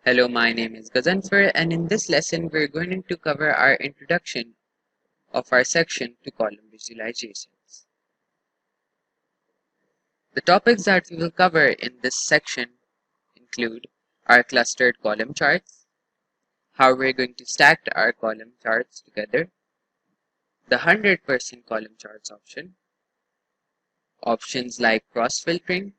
Hello, my name is Gazanfar, and in this lesson, we're going to cover our introduction of our section to column visualizations. The topics that we will cover in this section include our clustered column charts, how we're going to stack our column charts together, the 100% column charts option, options like cross-filtering,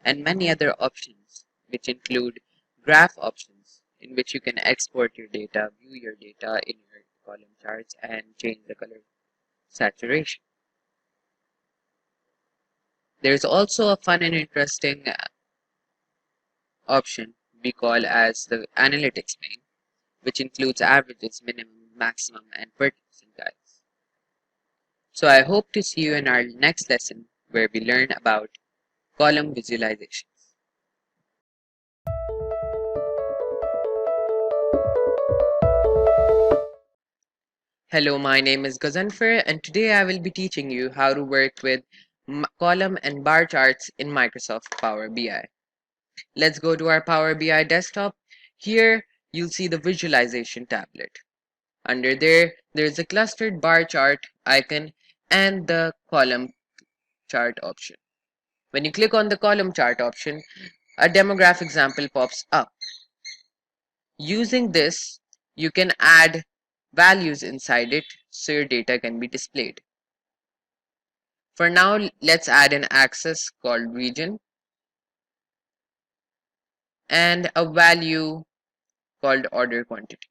and many other options, which include graph options, in which you can export your data, view your data in your column charts, and change the color saturation. There's also a fun and interesting option we call as the analytics pane, which includes averages, minimum, maximum, and percentiles. So I hope to see you in our next lesson where we learn about column visualizations. Hello, my name is Gazanfar, and today I will be teaching you how to work with column and bar charts in Microsoft Power BI. Let's go to our Power BI desktop. Here, you'll see the visualization tablet. Under there's a clustered bar chart icon and the column chart option. When you click on the column chart option, a demographic example pops up. Using this, you can add values inside it so your data can be displayed. For now, let's add an axis called region and a value called order quantity.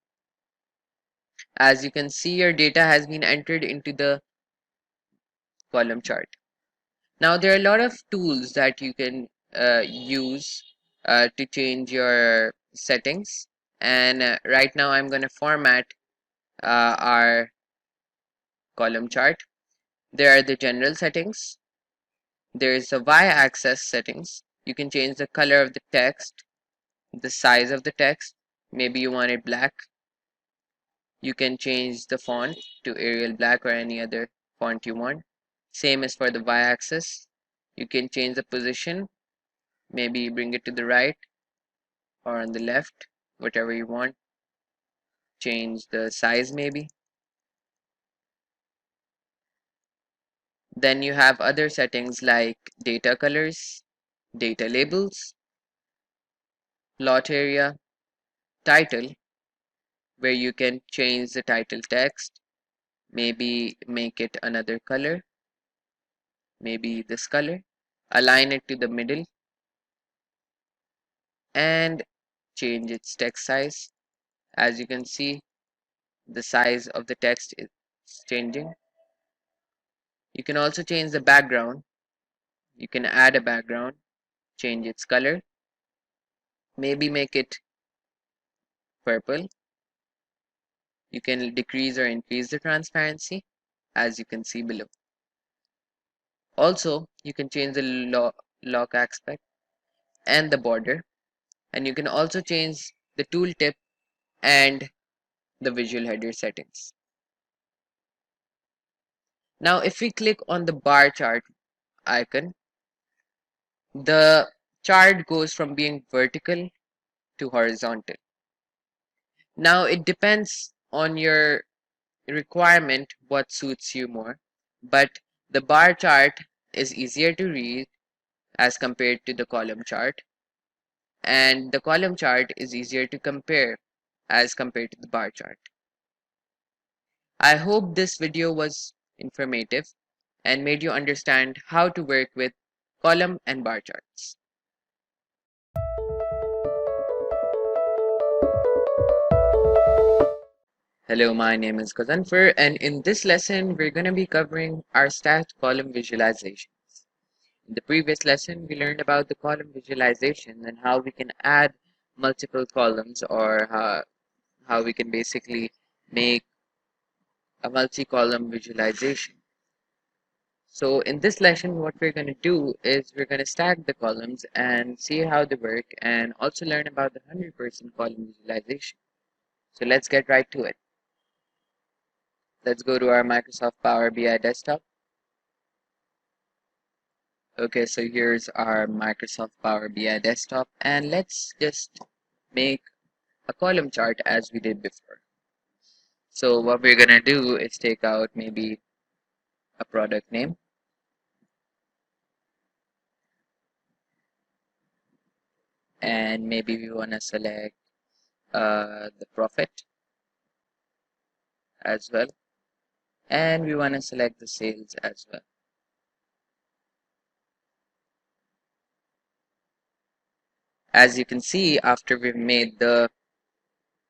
As you can see, your data has been entered into the column chart. Now, there are a lot of tools that you can use to change your settings. And right now, I'm going to format our column chart. There are the general settings. There's the y-axis settings. You can change the color of the text, the size of the text. Maybe you want it black. You can change the font to Arial Black or any other font you want. Same as for the y-axis. You can change the position. Maybe bring it to the right or on the left, whatever you want. Change the size maybe. Then you have other settings like data colors, data labels, plot area, title, where you can change the title text, maybe make it another color, maybe this color, align it to the middle, and change its text size. As you can see, the size of the text is changing. You can also change the background. You can add a background, change its color, maybe make it purple. You can decrease or increase the transparency, as you can see below. Also, you can change the lock aspect and the border, and you can also change the tooltip and the visual header settings. Now, if we click on the bar chart icon, the chart goes from being vertical to horizontal. Now, it depends on your requirement what suits you more, but the bar chart is easier to read as compared to the column chart, and the column chart is easier to compare as compared to the bar chart. I hope this video was informative and made you understand how to work with column and bar charts. Hello, my name is Kazanfar, and in this lesson, we're going to be covering our stacked column visualizations. In the previous lesson, we learned about the column visualization and how we can add multiple columns, or how we can basically make a multi-column visualization. So in this lesson, what we're going to do is we're going to stack the columns and see how they work, and also learn about the 100% column visualization. So let's get right to it. Let's go to our Microsoft Power BI desktop. Okay, so here's our Microsoft Power BI desktop, and let's just make a column chart as we did before. So what we're gonna do is take out maybe a product name, and maybe we want to select the profit as well, and we want to select the sales as well. As you can see, after we've made the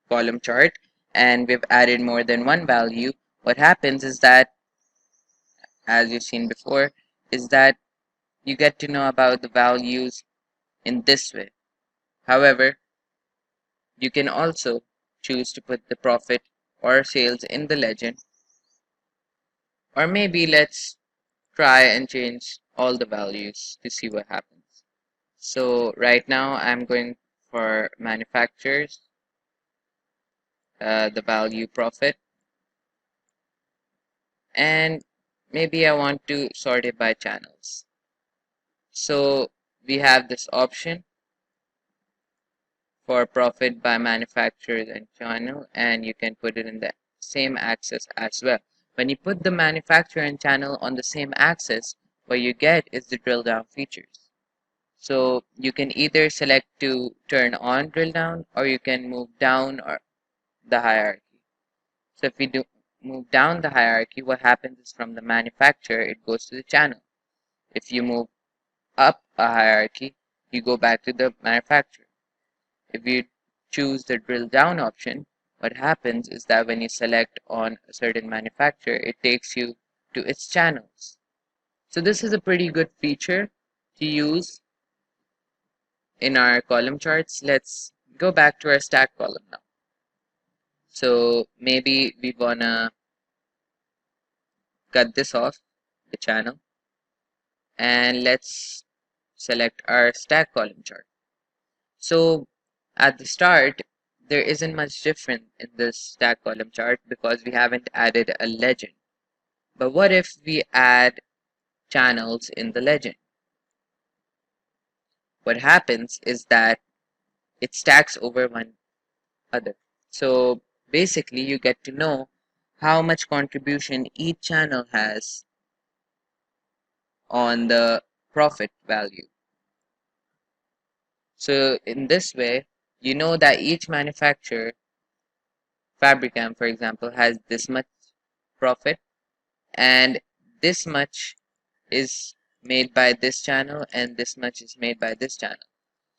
column chart and we've added more than one value, what happens is that, as you've seen before, is that you get to know about the values in this way. However, you can also choose to put the profit or sales in the legend, or maybe let's try and change all the values to see what happens. So right now I'm going for manufacturers, the value profit, and maybe I want to sort it by channels. So we have this option for profit by manufacturers and channel, and you can put it in the same axis as well. When you put the manufacturer and channel on the same axis, what you get is the drill down features. So you can either select to turn on drill down, or you can move down or the hierarchy. So if we do move down the hierarchy, what happens is from the manufacturer, it goes to the channel. If you move up a hierarchy, you go back to the manufacturer. If you choose the drill down option, what happens is that when you select on a certain manufacturer, it takes you to its channels. So this is a pretty good feature to use in our column charts. Let's go back to our stack column now. So maybe we wanna cut this off, the channel, and let's select our stack column chart. So at the start, there isn't much different in this stack column chart because we haven't added a legend. But what if we add channels in the legend? What happens is that it stacks over one other. So basically, you get to know how much contribution each channel has on the profit value. So in this way, you know that each manufacturer, Fabricam for example, has this much profit, and this much is made by this channel and this much is made by this channel.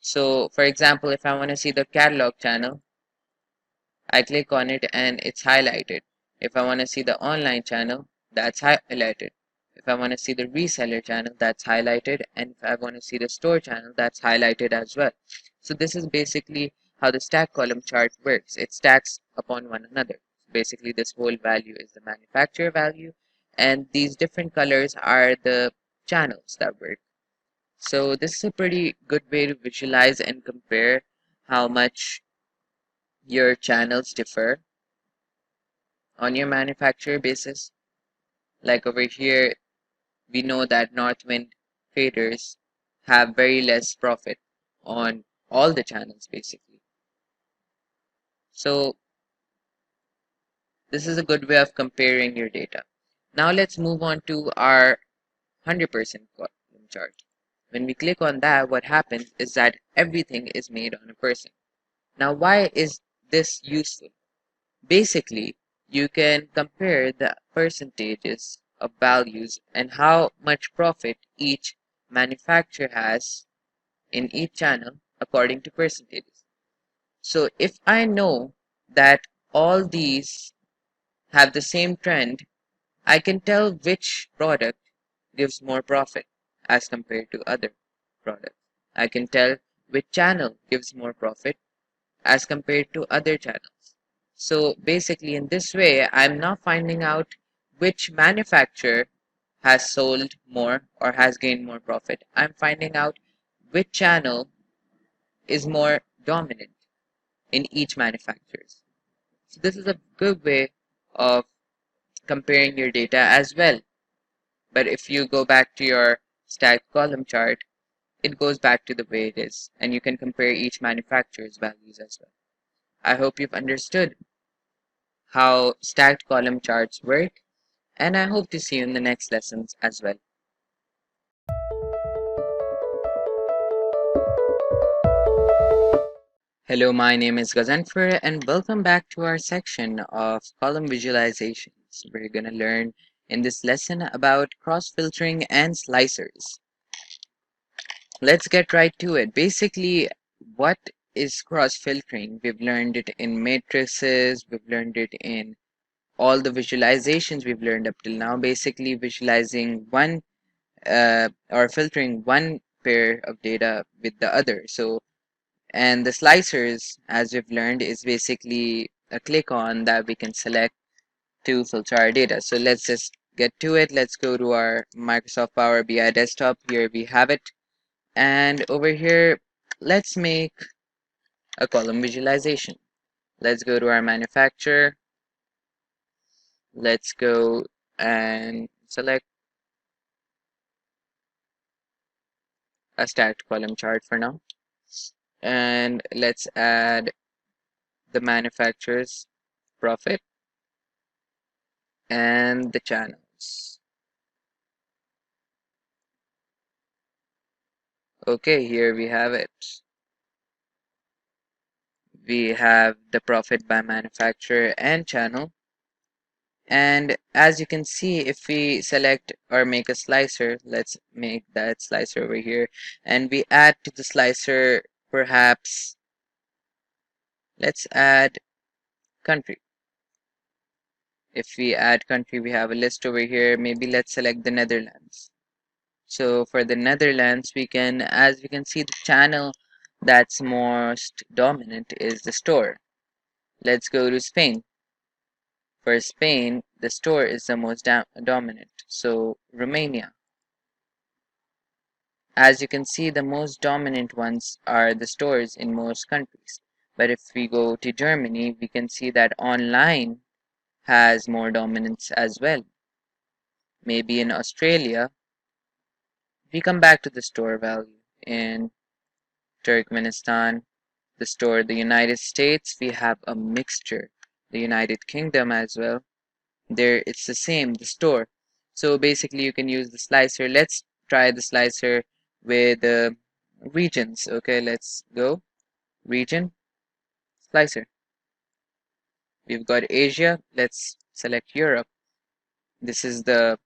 So for example, if I want to see the catalog channel, I click on it and it's highlighted. If I want to see the online channel, that's highlighted. If I want to see the reseller channel, that's highlighted. And if I want to see the store channel, that's highlighted as well. So this is basically how the stack column chart works. It stacks upon one another. Basically, this whole value is the manufacturer value, and these different colors are the channels that work. So this is a pretty good way to visualize and compare how much your channels differ on your manufacturer basis. Like over here, we know that Northwind traders have very less profit on all the channels basically. So this is a good way of comparing your data. Now let's move on to our 100% column chart. When we click on that, what happens is that everything is made on a person. Now why is this useful? Basically, you can compare the percentages of values and how much profit each manufacturer has in each channel according to percentages. So if I know that all these have the same trend, I can tell which product gives more profit as compared to other products. I can tell which channel gives more profit as compared to other channels. So basically in this way, I'm not finding out which manufacturer has sold more or has gained more profit. I'm finding out which channel is more dominant in each manufacturer. So this is a good way of comparing your data as well. But if you go back to your stacked column chart, it goes back to the way it is, and you can compare each manufacturer's values as well. I hope you've understood how stacked column charts work, and I hope to see you in the next lessons as well. Hello, my name is Gazanfer, and welcome back to our section of column visualizations. We're going to learn in this lesson about cross-filtering and slicers. Let's get right to it. Basically, what is cross-filtering? We've learned it in matrices, we've learned it in all the visualizations we've learned up till now. Basically, visualizing one or filtering one pair of data with the other. And the slicers, as we've learned, is basically a click on that we can select to filter our data. So let's just get to it. Let's go to our Microsoft Power BI desktop. Here we have it. And over here, let's make a column visualization. Let's go to our manufacturer. Let's go and select a stacked column chart for now. And let's add the manufacturer's profit and the channels. Okay, here we have it. We have the profit by manufacturer and channel. And as you can see, if we select or make a slicer, let's make that slicer over here, and we add to the slicer, perhaps, let's add country. If we add country, we have a list over here. Maybe let's select the Netherlands. So for the Netherlands, we can, as we can see, the channel that's most dominant is the store. Let's go to Spain. For Spain, the store is the most dominant. So Romania. As you can see, the most dominant ones are the stores in most countries. But if we go to Germany, we can see that online has more dominance as well. Maybe in Australia, we come back to the store value. In Turkmenistan, the store, the United States, we have a mixture. The United Kingdom as well. There, it's the same, the store. So basically, you can use the slicer. Let's try the slicer with regions. Okay, let's go. Region, slicer. We've got Asia. Let's select Europe. This is the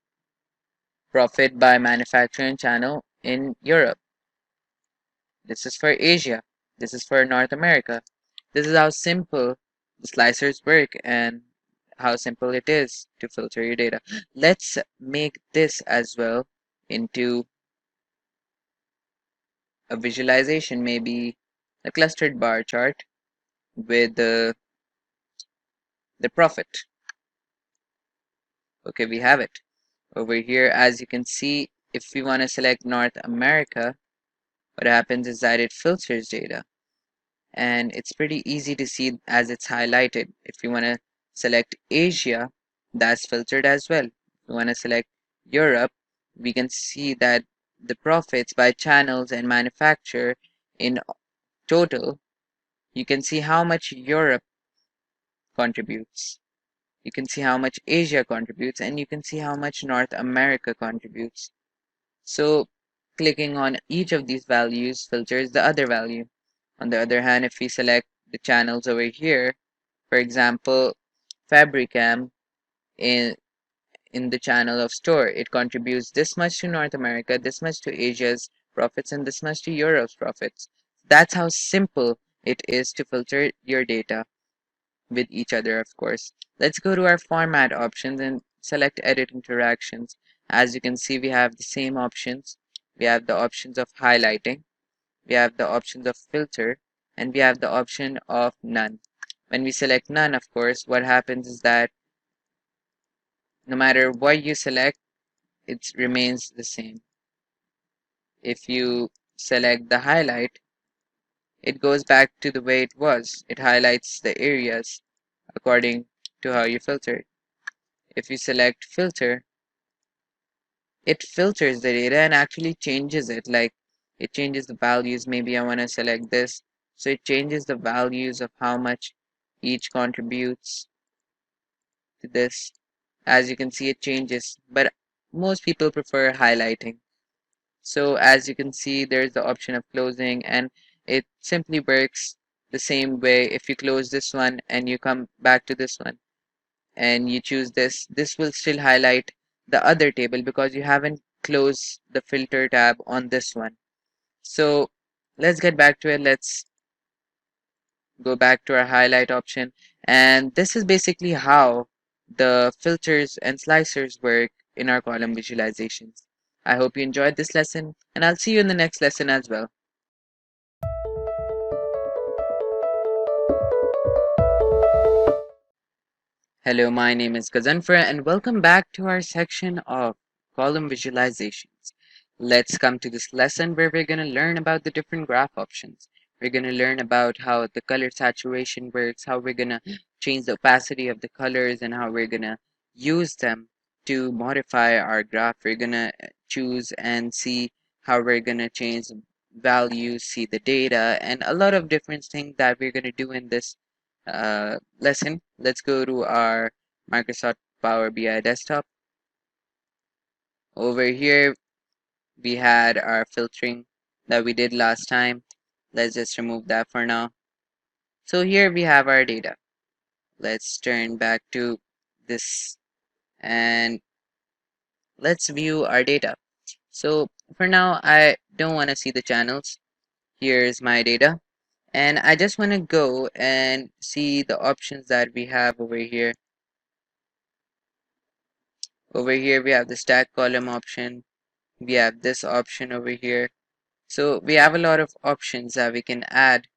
profit by manufacturing channel in Europe. This is for Asia. This is for North America. This is how simple the slicers work and how simple it is to filter your data. Let's make this as well into a visualization, maybe a clustered bar chart with the profit. Okay, we have it. Over here, as you can see, if we want to select North America, what happens is that it filters data. And it's pretty easy to see as it's highlighted. If you want to select Asia, that's filtered as well. If you want to select Europe, we can see that the profits by channels and manufacturer in total, you can see how much Europe contributes. You can see how much Asia contributes, and you can see how much North America contributes. So clicking on each of these values filters the other value. On the other hand, if we select the channels over here, for example, Fabricam in the channel of store, it contributes this much to North America, this much to Asia's profits, and this much to Europe's profits. That's how simple it is to filter your data with each other, of course. Let's go to our format options and select edit interactions. As you can see, we have the same options. We have the options of highlighting, we have the options of filter, and we have the option of none. When we select none, of course, what happens is that no matter what you select, it remains the same. If you select the highlight, it goes back to the way it was. It highlights the areas according to how you filtered. If you select filter, it filters the data and actually changes it. Like it changes the values. Maybe I want to select this. So it changes the values of how much each contributes to this. As you can see, it changes, but most people prefer highlighting. So as you can see, there's the option of closing, and it simply works the same way. If you close this one and you come back to this one and you choose this will still highlight the other table because you haven't closed the filter tab on this one. So let's get back to it. Let's go back to our highlight option, and this is basically how the filters and slicers work in our column visualizations. I hope you enjoyed this lesson, and I'll see you in the next lesson as well. Hello, my name is Gazanfar, and welcome back to our section of column visualizations. Let's come to this lesson where we're going to learn about the different graph options. We're going to learn about how the color saturation works, how we're going to change the opacity of the colors, and how we're going to use them to modify our graph. We're going to choose and see how we're going to change values, see the data, and a lot of different things that we're going to do in this lesson. Let's go to our Microsoft Power BI desktop. Over here, we had our filtering that we did last time. Let's just remove that for now. So here we have our data. Let's turn back to this and let's view our data. So for now, I don't want to see the channels. Here's my data. And I just want to go and see the options that we have over here. Over here, we have the stack column option. We have this option over here. So we have a lot of options that we can add.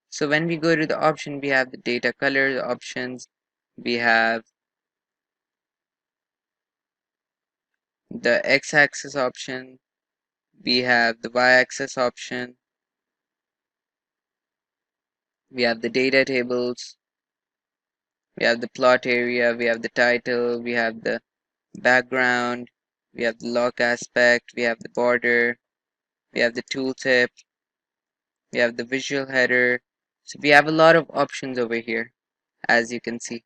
So when we go to the option, we have the data color options. We have the x-axis option. We have the y-axis option. We have the data tables. We have the plot area. We have the title. We have the background. We have the lock aspect. We have the border. We have the tooltip. We have the visual header. So we have a lot of options over here, as you can see.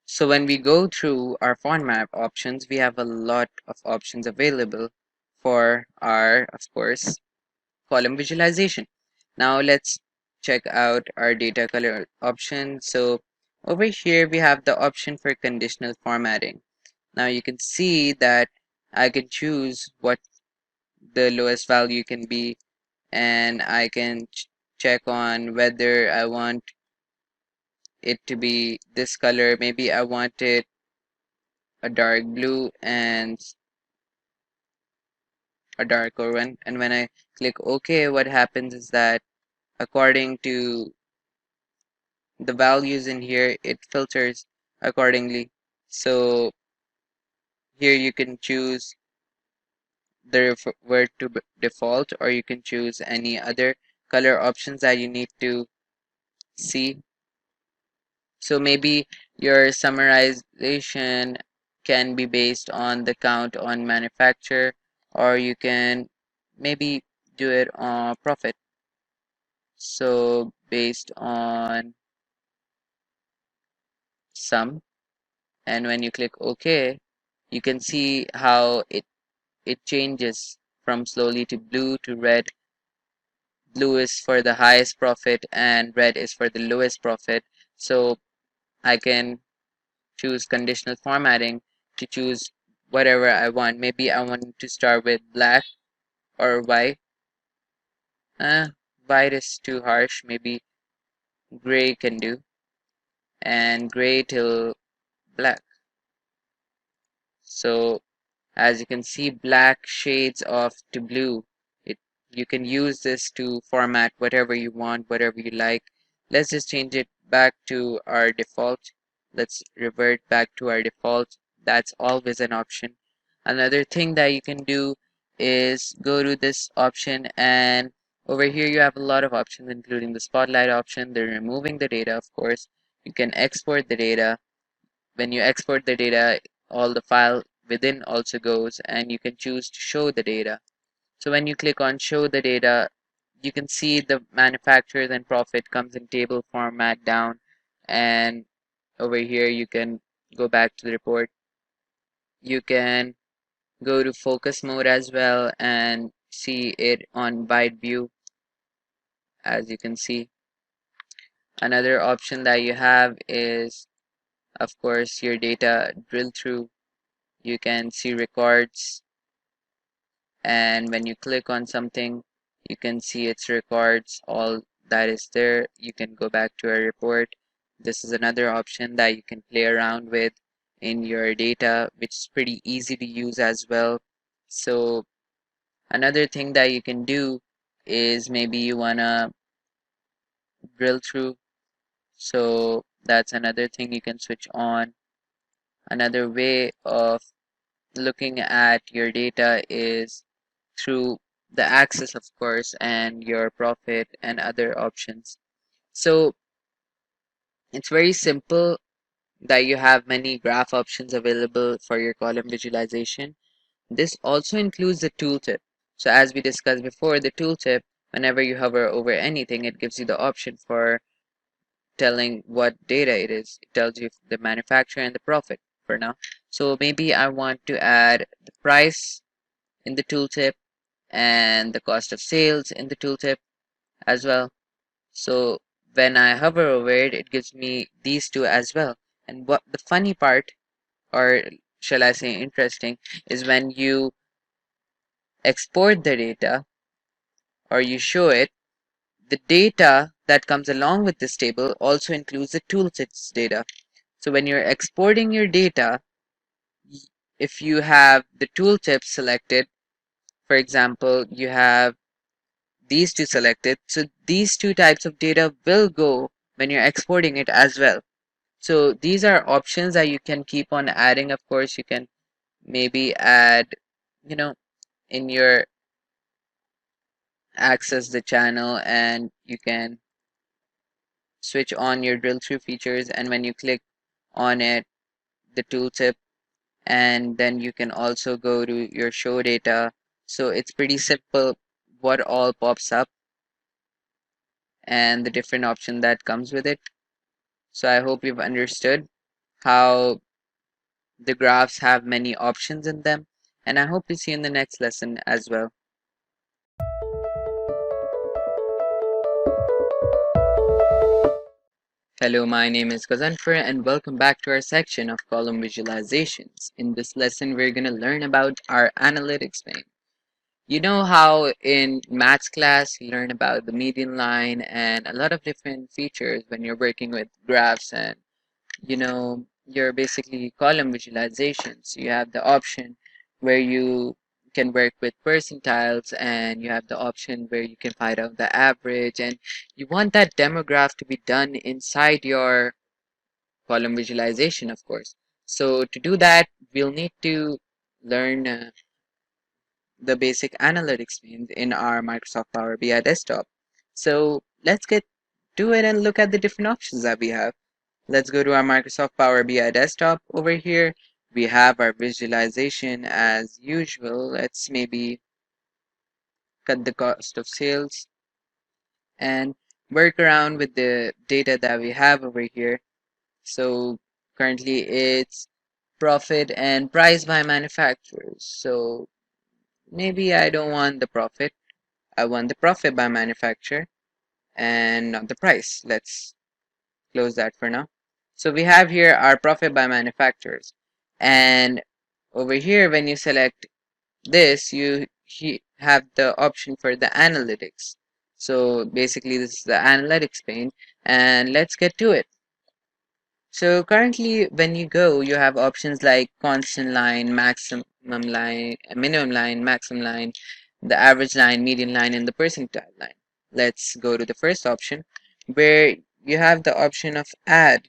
So when we go through our font map options, we have a lot of options available for our, of course, column visualization. Now let's check out our data color option. So over here, we have the option for conditional formatting. Now you can see that I can choose what the lowest value can be, and I can check on whether I want it to be this color. Maybe I want it a dark blue and a darker one. And when I click OK, what happens is that according to the values in here, it filters accordingly. So here you can choose the revert to default, or you can choose any other color options that you need to see. So maybe your summarization can be based on the count on manufacturer, or you can maybe do it on profit. So based on sum, and when you click OK, you can see how it changes from slowly to blue to red. Blue is for the highest profit and red is for the lowest profit. So I can choose conditional formatting to choose whatever I want. Maybe I want to start with black or white. White is too harsh. Maybe gray can do, and gray till black. So as you can see, black shades off to blue. It You can use this to format whatever you want, whatever you like. Let's just change it back to our default. Let's revert back to our default. That's always an option. Another thing that you can do is go to this option, and over here you have a lot of options, including the spotlight option. They're removing the data, of course. You can export the data. When you export the data, all the file within also goes, and you can choose to show the data. So when you click on show the data, you can see the manufacturers and profit comes in table format down, and over here you can go back to the report. You can go to focus mode as well and see it on wide view. As you can see, another option that you have is, of course, your data drill through. You can see records, and when you click on something, you can see its records, all that is there. You can go back to a report. This is another option that you can play around with in your data, which is pretty easy to use as well. So another thing that you can do is maybe you wanna drill through, so that's another thing you can switch on. Another way of looking at your data is through the axis, of course, and your profit and other options. So it's very simple that you have many graph options available for your column visualization. This also includes the tooltip. So as we discussed before, the tooltip, whenever you hover over anything, it gives you the option for telling what data it is. It tells you the manufacturer and the profit for now. So maybe I want to add the price in the tooltip and the cost of sales in the tooltip as well. So when I hover over it, it gives me these two as well. And what the funny part, or shall I say interesting, is when you export the data or you show it, the data that comes along with this table also includes the tooltips data. So when you're exporting your data, if you have the tooltip selected, for example, you have these two selected, so these two types of data will go when you're exporting it as well. So these are options that you can keep on adding. Of course, you can maybe add, you know, in your access the channel, and you can switch on your drill through features, and when you click on it, the tooltip, and then you can also go to your show data. So it's pretty simple what all pops up and the different option that comes with it. So I hope you've understood how the graphs have many options in them, and I hope to see you in the next lesson as well. Hello, my name is Kazanfer and welcome back to our section of column visualizations. In this lesson, we're going to learn about our analytics pane. You know how in maths class you learn about the median line and a lot of different features when you're working with graphs, and you're basically column visualizations. You have the option where you can work with percentiles, and you have the option where you can find out the average, and you want that demograph to be done inside your column visualization, of course. So to do that, we'll need to learn the basic analytics pane in our Microsoft Power BI desktop. So let's get to it and look at the different options that we have. Let's go to our Microsoft Power BI desktop. Over here, we have our visualization as usual. Let's maybe cut the cost of sales and work around with the data that we have over here. So currently it's profit and price by manufacturers. So maybe I don't want the profit. I want the profit by manufacturer and not the price. Let's close that for now. So we have here our profit by manufacturers, and over here when you select this, you have the option for the analytics. So basically this is the analytics pane, and let's get to it. So currently when you go, you have options like constant line, maximum line, minimum line, maximum line, the average line, median line, and the percentile line. Let's go to the first option where you have the option of add.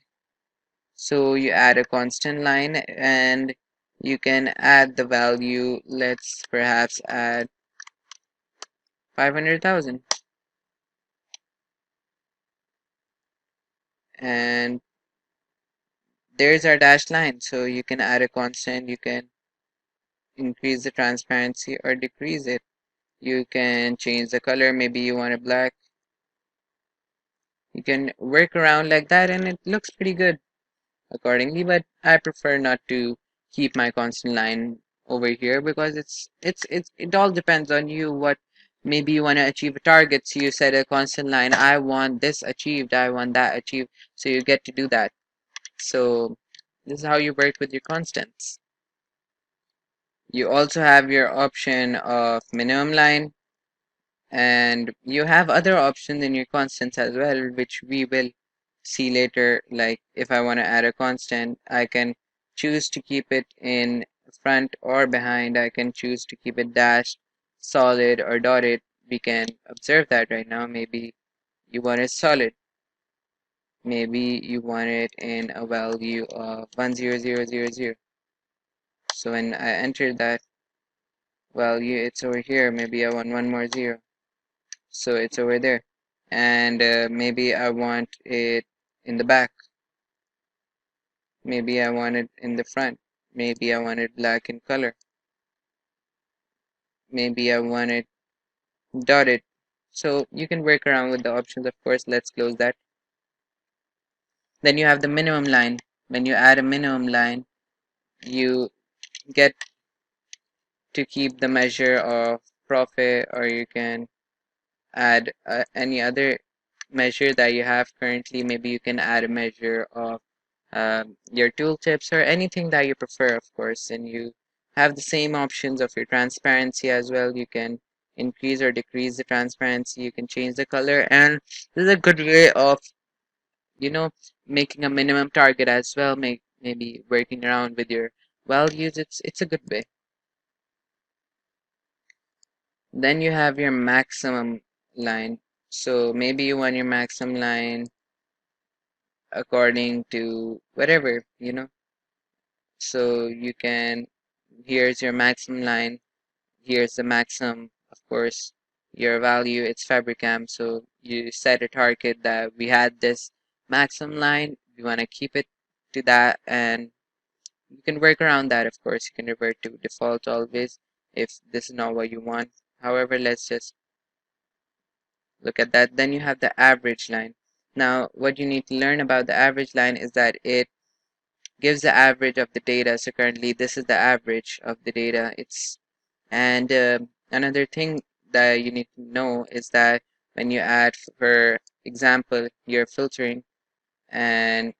So you add a constant line and you can add the value. Let's perhaps add 500,000, and there's our dashed line. So you can add a constant, you can increase the transparency or decrease it. You can change the color. Maybe you want it black. You can work around like that and it looks pretty good accordingly, but I prefer not to keep my constant line over here because it all depends on you. What maybe you want to achieve a target, so you set a constant line. I want this achieved, I want that achieved, so you get to do that. So this is how you work with your constants. You also have your option of minimum line, and you have other options in your constants as well, which we will see later. Like if I want to add a constant, I can choose to keep it in front or behind. I can choose to keep it dashed, solid, or dotted. We can observe that right now. Maybe you want it solid. Maybe you want it in a value of 10000. So when I enter that value, it's over here. Maybe I want one more zero, so it's over there. And maybe I want it in the back. Maybe I want it in the front. Maybe I want it black in color. Maybe I want it dotted. So you can work around with the options, of course. Let's close that. Then you have the minimum line. When you add a minimum line, you get to keep the measure of profit, or you can add any other measure that you have currently. Maybe you can add a measure of your tooltips or anything that you prefer, of course. And you have the same options of your transparency as well. You can increase or decrease the transparency. You can change the color, and this is a good way of you know making a minimum target as well. Maybe working around with your values. It's a good way. Then you have your maximum line. So maybe you want your maximum line according to whatever. So you can, here's your maximum line, here's the maximum, of course, your value, it's Fabricam. So you set a target that we had this maximum line, we want to keep it to that, and you can work around that, of course. You can revert to default always if this is not what you want. However, let's just look at that. Then you have the average line. Now, what you need to learn about the average line is that it gives the average of the data. So currently, this is the average of the data. And another thing that you need to know is that when you add, for example, you're filtering and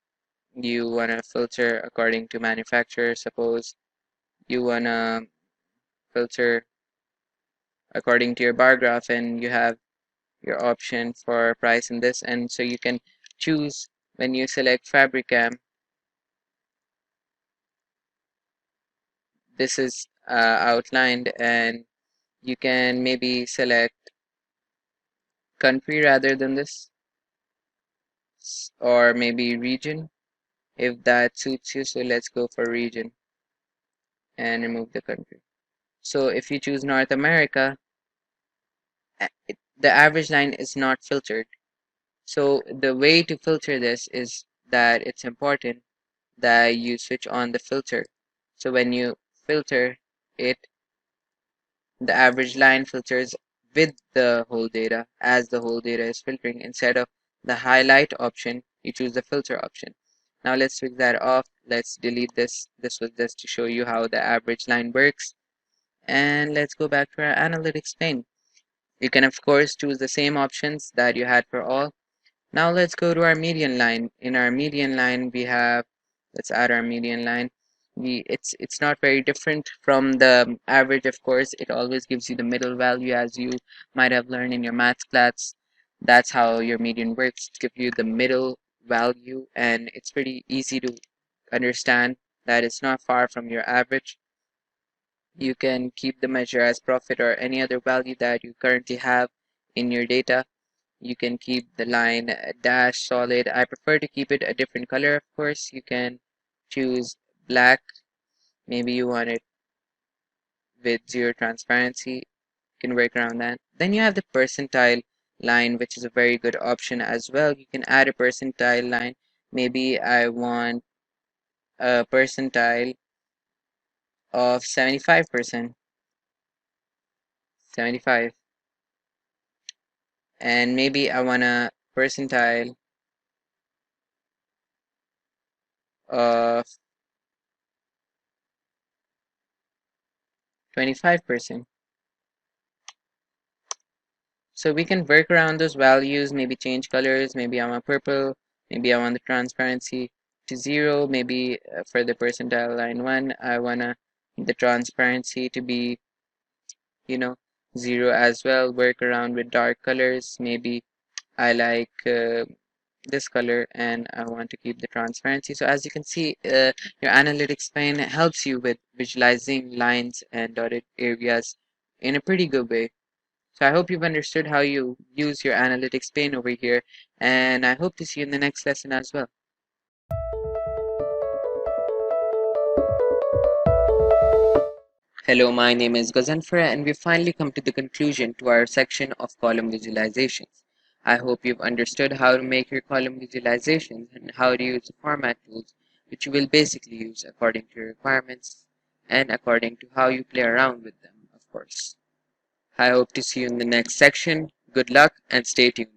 you want to filter according to manufacturer. Suppose you want to filter according to your bar graph, and you have your option for price in this, and so you can choose when you select Fabricam. This is outlined, and you can maybe select country rather than this, or maybe region if that suits you. So let's go for region and remove the country. So if you choose North America, the average line is not filtered. So the way to filter this is that it's important that you switch on the filter. So when you filter it, the average line filters with the whole data as the whole data is filtering. Instead of the highlight option, you choose the filter option. Now let's switch that off. Let's delete this. This was just to show you how the average line works. And let's go back to our analytics pane. You can of course choose the same options that you had for all. Now let's go to our median line. In our median line, we have, let's add our median line. It's not very different from the average, of course. It always gives you the middle value, as you might have learned in your maths class. That's how your median works. It gives you the middle value, and it's pretty easy to understand that it's not far from your average. You can keep the measure as profit or any other value that you currently have in your data. You can keep the line dash solid. I prefer to keep it a different color, of course. You can choose black. Maybe you want it with zero transparency. You can work around that. Then you have the percentile line, which is a very good option as well. You can add a percentile line. Maybe I want a percentile of 75%. 75. And maybe I want a percentile of 25%. So we can work around those values, maybe change colors, maybe I want purple, maybe I want the transparency to 0, maybe for the percentile line 1, I wanna the transparency to be, you know, 0 as well. Work around with dark colors, maybe I like this color and I want to keep the transparency. So as you can see, your analytics pane helps you with visualizing lines and dotted areas in a pretty good way. So I hope you've understood how you use your analytics pane over here, and I hope to see you in the next lesson as well. Hello, my name is Gazanfara, and we've finally come to the conclusion to our section of column visualizations. I hope you've understood how to make your column visualizations and how to use the format tools, which you will basically use according to your requirements and according to how you play around with them, of course. I hope to see you in the next section. Good luck and stay tuned.